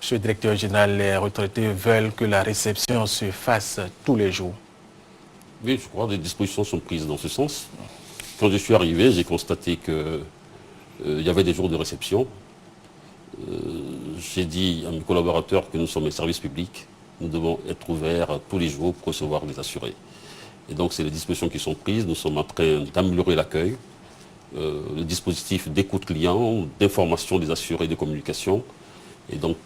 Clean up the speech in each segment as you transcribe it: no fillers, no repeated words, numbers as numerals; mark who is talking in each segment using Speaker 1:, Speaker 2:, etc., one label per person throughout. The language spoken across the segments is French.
Speaker 1: Monsieur le directeur général, les retraités veulent que la réception se fasse tous les jours.
Speaker 2: Oui, je crois que des dispositions sont prises dans ce sens. Quand je suis arrivé, j'ai constaté qu'il y avait des jours de réception. J'ai dit à mes collaborateurs que nous sommes un service public. Nous devons être ouverts tous les jours pour recevoir les assurés. Et donc, c'est les dispositions qui sont prises. Nous sommes en train d'améliorer l'accueil, le dispositif d'écoute client, d'information des assurés et de communication. Et donc,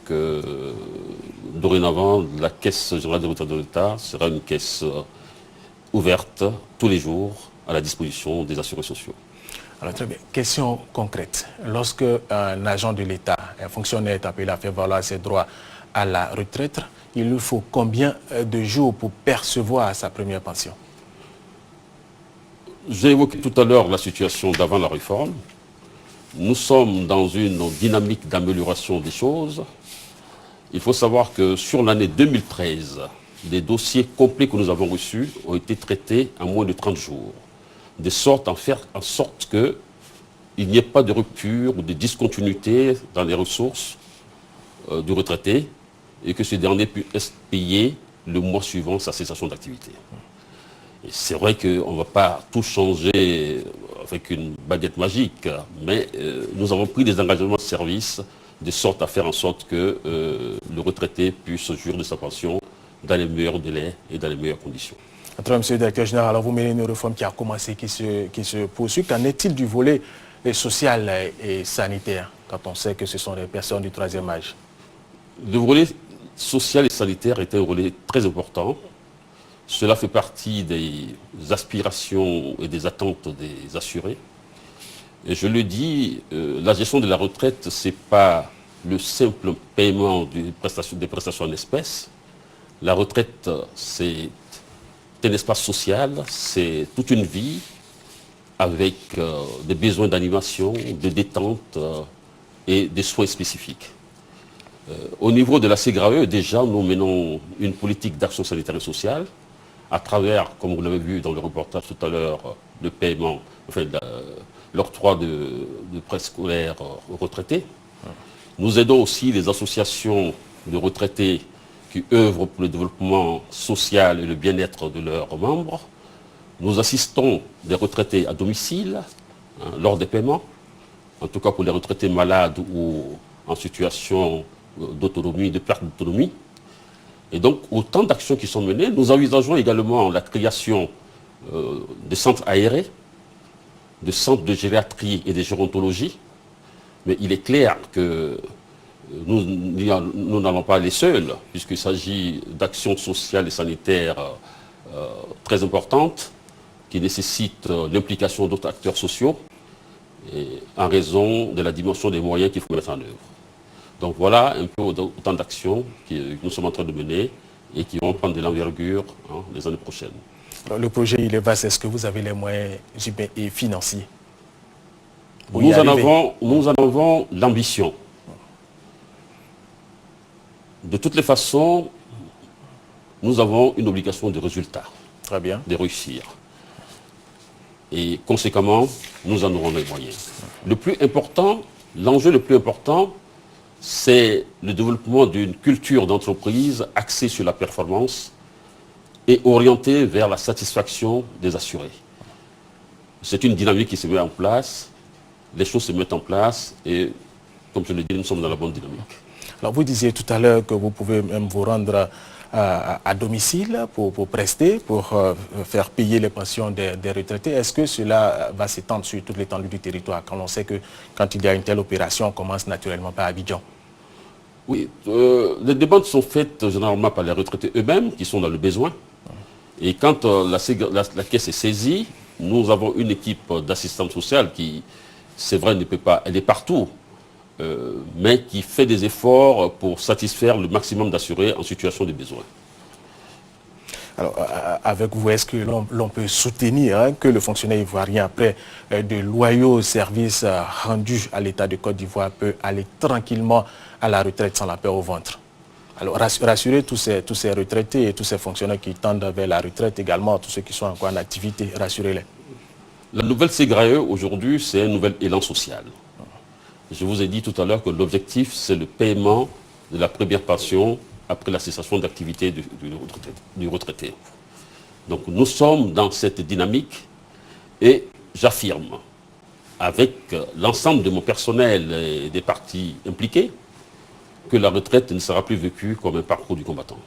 Speaker 2: dorénavant, la Caisse générale des retraites de l'État sera une caisse ouverte tous les jours à la disposition des assurés sociaux.
Speaker 1: Alors très bien. Question concrète. Lorsque un agent de l'État, un fonctionnaire est appelé à faire valoir ses droits à la retraite, il lui faut combien de jours pour percevoir sa première pension?
Speaker 2: J'ai évoqué tout à l'heure la situation d'avant la réforme. Nous sommes dans une dynamique d'amélioration des choses. Il faut savoir que sur l'année 2013, les dossiers complets que nous avons reçus ont été traités en moins de 30 jours. De sorte à faire en sorte qu'il n'y ait pas de rupture ou de discontinuité dans les ressources du retraité et que ce dernier puisse être payé le mois suivant sa cessation d'activité. C'est vrai qu'on ne va pas tout changer avec une baguette magique, mais nous avons pris des engagements de service de sorte à faire en sorte que le retraité puisse jouir de sa pension dans les meilleurs délais et dans les meilleures conditions.
Speaker 1: Monsieur le directeur général, alors vous menez une réforme qui a commencé, qui se poursuit. Qu'en est-il du volet social et sanitaire, quand on sait que ce sont des personnes du troisième âge?
Speaker 2: Le volet social et sanitaire est un volet très important. Cela fait partie des aspirations et des attentes des assurés. Et je le dis, la gestion de la retraite, ce n'est pas le simple paiement des prestations en espèces. La retraite, c'est un espace social, c'est toute une vie avec des besoins d'animation, de détente et des soins spécifiques. Au niveau de la CGRAE, déjà, nous menons une politique d'action sanitaire et sociale à travers, comme vous l'avez vu dans le reportage tout à l'heure, le paiement, enfin l'octroi de prêts scolaires aux retraités. Nous aidons aussi les associations de retraités qui œuvrent pour le développement social et le bien-être de leurs membres. Nous assistons des retraités à domicile lors des paiements, en tout cas pour les retraités malades ou en situation d'autonomie, de perte d'autonomie. Et donc, autant d'actions qui sont menées. Nous envisageons également la création de centres aérés, de centres de gériatrie et de gérontologie. Mais il est clair que nous n'allons pas aller seuls, puisqu'il s'agit d'actions sociales et sanitaires très importantes qui nécessitent l'implication d'autres acteurs sociaux en raison de la dimension des moyens qu'il faut mettre en œuvre. Donc voilà un peu autant d'actions que nous sommes en train de mener et qui vont prendre de l'envergure les années prochaines.
Speaker 1: Alors, le projet, il est vaste. Est-ce que vous avez les moyens et financiers?
Speaker 2: Nous en avons l'ambition. De toutes les façons, nous avons une obligation de résultat.
Speaker 1: Très bien.
Speaker 2: De réussir. Et conséquemment, nous en aurons les moyens. Le plus important, l'enjeu le plus important, c'est le développement d'une culture d'entreprise axée sur la performance et orientée vers la satisfaction des assurés. C'est une dynamique qui se met en place, les choses se mettent en place et, comme je l'ai dit, nous sommes dans la bonne dynamique.
Speaker 1: Alors vous disiez tout à l'heure que vous pouvez même vous rendre à domicile pour prester, pour faire payer les pensions des retraités. Est-ce que cela va s'étendre sur toute l'étendue du territoire, quand on sait que quand il y a une telle opération, on commence naturellement par Abidjan?
Speaker 2: Oui, les demandes sont faites généralement par les retraités eux-mêmes qui sont dans le besoin. Et quand la caisse est saisie, nous avons une équipe d'assistance sociale qui, c'est vrai, ne peut pas, elle est partout, mais qui fait des efforts pour satisfaire le maximum d'assurés en situation de besoin.
Speaker 1: Alors, avec vous, est-ce que l'on peut soutenir que le fonctionnaire ivoirien, après de loyaux services rendus à l'État de Côte d'Ivoire, peut aller tranquillement à la retraite sans la peur au ventre? Alors, rassurer tous ces retraités et tous ces fonctionnaires qui tendent vers la retraite, également tous ceux qui sont encore en activité, rassurez-les.
Speaker 2: La nouvelle CGRAE, aujourd'hui, c'est un nouvel élan social. Je vous ai dit tout à l'heure que l'objectif, c'est le paiement de la première pension après la cessation d'activité du retraité. Donc nous sommes dans cette dynamique et j'affirme avec l'ensemble de mon personnel et des partis impliqués que la retraite ne sera plus vécue comme un parcours du combattant.